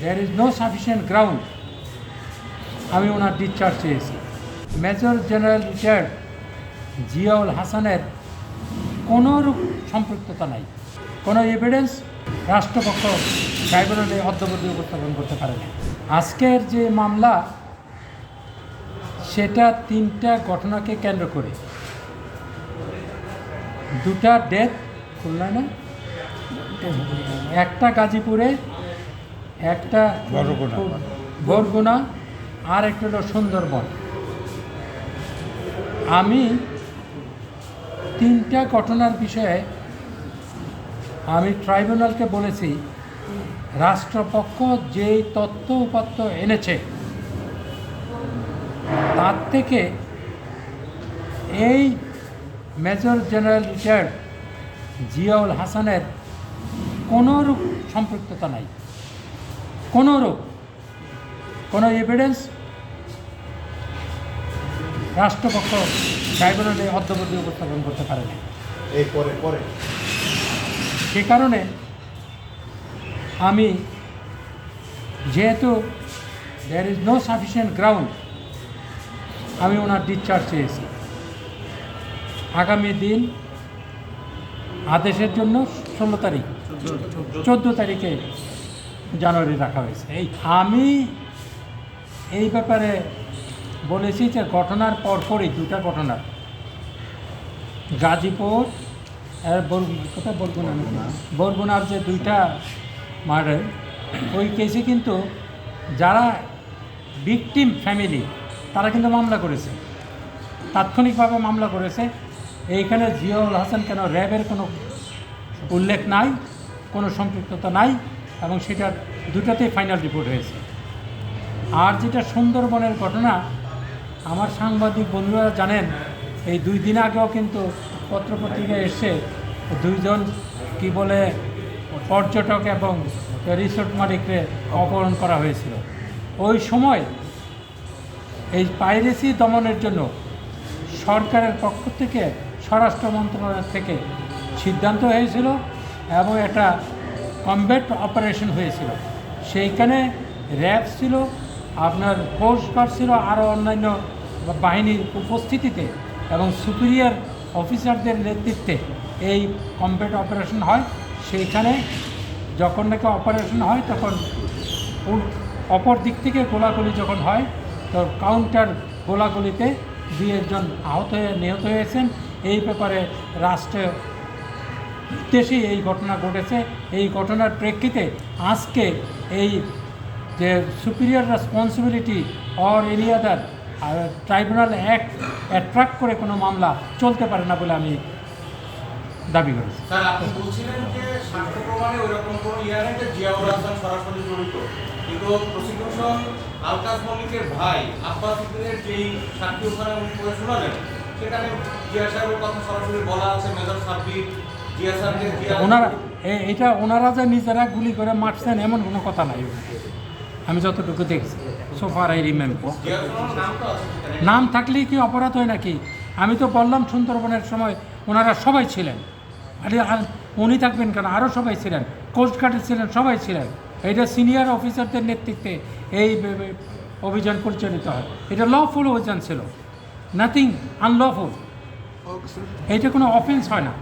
there is no sufficient ground আমি ওনার discharge চেয়েছি। Major general retired Ziaul হাসানের কোনো সম্পৃক্ততা নাই, কোনো এভিডেন্স রাষ্ট্রপক্ষ ট্রাইব্যুনালে অদ্যাবধি উপস্থাপন করতে পারে না। আজকের যে মামলা সেটা 3টা ঘটনাকে কেন্দ্র করে, 2টা ডেথ খুলনায় না, একটা গাজীপুরে, একটা বরগুনা, আর একটা হলো সুন্দরবন। আমি 3টা ঘটনার বিষয়ে আমি ট্রাইব্যুনালকে বলেছি রাষ্ট্রপক্ষ যেই তথ্য উপাত্ত এনেছে তার থেকে এই মেজর জেনারেল রিটায়ার্ড জিয়াউল হাসানের কোনোরূপ সম্পৃক্ততা নাই, কোনো এভিডেন্স রাষ্ট্রপক্ষ ট্রাইব্যুনালে অদ্যাবধি উপস্থাপন করতে পারে না। সে কারণে আমি যেহেতু there is no sufficient ground আমি ওনার ডিসচার্জ চেয়েছি। আগামী দিন আদেশের জন্য 14 তারিখে জানুয়ারি রাখা হয়েছে। আমি এই ব্যাপারে বলেছি যে ঘটনার পরপরই 2টা ঘটনা, গাজীপুর আর বরগুনার যে 2টা মার্ডার, ওই কেসে কিন্তু যারা ভিকটিম ফ্যামিলি তারা কিন্তু মামলা করেছে, তাৎক্ষণিকভাবে মামলা করেছে। এইখানে জিয়াউল হাসান কেন র্যাবের কোনো উল্লেখ নাই, কোনো সম্পৃক্ততা নাই, এবং সেটার 2টাতেই ফাইনাল রিপোর্ট হয়েছে। আর যেটা সুন্দরবনের ঘটনা, আমার সাংবাদিক বন্ধুরা জানেন এই 2 দিন আগেও কিন্তু পত্রপত্রিকায় এসে 2জন কি বলে পর্যটক এবং রিসোর্ট মালিককে অপহরণ করা হয়েছিল। ওই সময় এই পাইরেসি দমনের জন্য সরকারের পক্ষ থেকে, স্বরাষ্ট্র মন্ত্রণালয় থেকে সিদ্ধান্ত হয়েছিল এবং একটা কমব্যাট অপারেশন হয়েছিল। সেইখানে র্যাব ছিল, আপনার কোস্ট গার্ড ছিল, আরও অন্যান্য বাহিনীর উপস্থিতিতে এবং সুপিরিয়র অফিসারদের নেতৃত্বে এই কমব্যাট অপারেশন হয়। সেইখানে যখন নাকি অপারেশন হয় তখন অপর দিক থেকে গোলাগুলি যখন হয় তো কাউন্টার গোলাগুলিতে 2-1 আহত হয়ে নিহত হয়েছেন। এই ব্যাপারে রাষ্ট্রের উদ্দেশ্যে এই ঘটনা ঘটেছে। এই ঘটনার প্রেক্ষিতে আজকে এই যে superior responsibility or any other tribunal act attract করে কোনো মামলা চলতে পারে না বলে আমি দাবি করি। স্যার, আপনি বলছিলেন যে সাক্ষ্য প্রমাণে ওইরকম কোনো নেই যে জিয়াউল হাসান সরাসরি জড়িত, কিন্তু প্রসিকিউশন আলকাস মল্লিকের ভাই আব্বাস উদ্দিনের যেই সাক্ষী ওখানে করে শোনালেন, সেখানে জিয়া সাহেবের কথা সরাসরি বলা আছে। মেজর সাব্বির জিয়া সাহেবকে ওনারা যে নিজেরা গুলি করে মারছেন এমন কোনো কথা নাই, আমি যতটুকু দেখছি সোফার আই রিমেম্বার। নাম থাকলেই কি অপরাধ হয় নাকি? আমি তো বললাম সুন্দরবনের সময় ওনারা সবাই ছিলেন, উনি থাকবেন কেন, আরও সবাই ছিলেন, কোস্টগার্ডে ছিলেন, সবাই ছিলেন। এটা সিনিয়র অফিসারদের নেতৃত্বে এই অভিযান পরিচালিত হয়। এটা লফুল অভিযান ছিল, নাথিং আনলফুল, এইটা কোনো অফেন্স হয় না।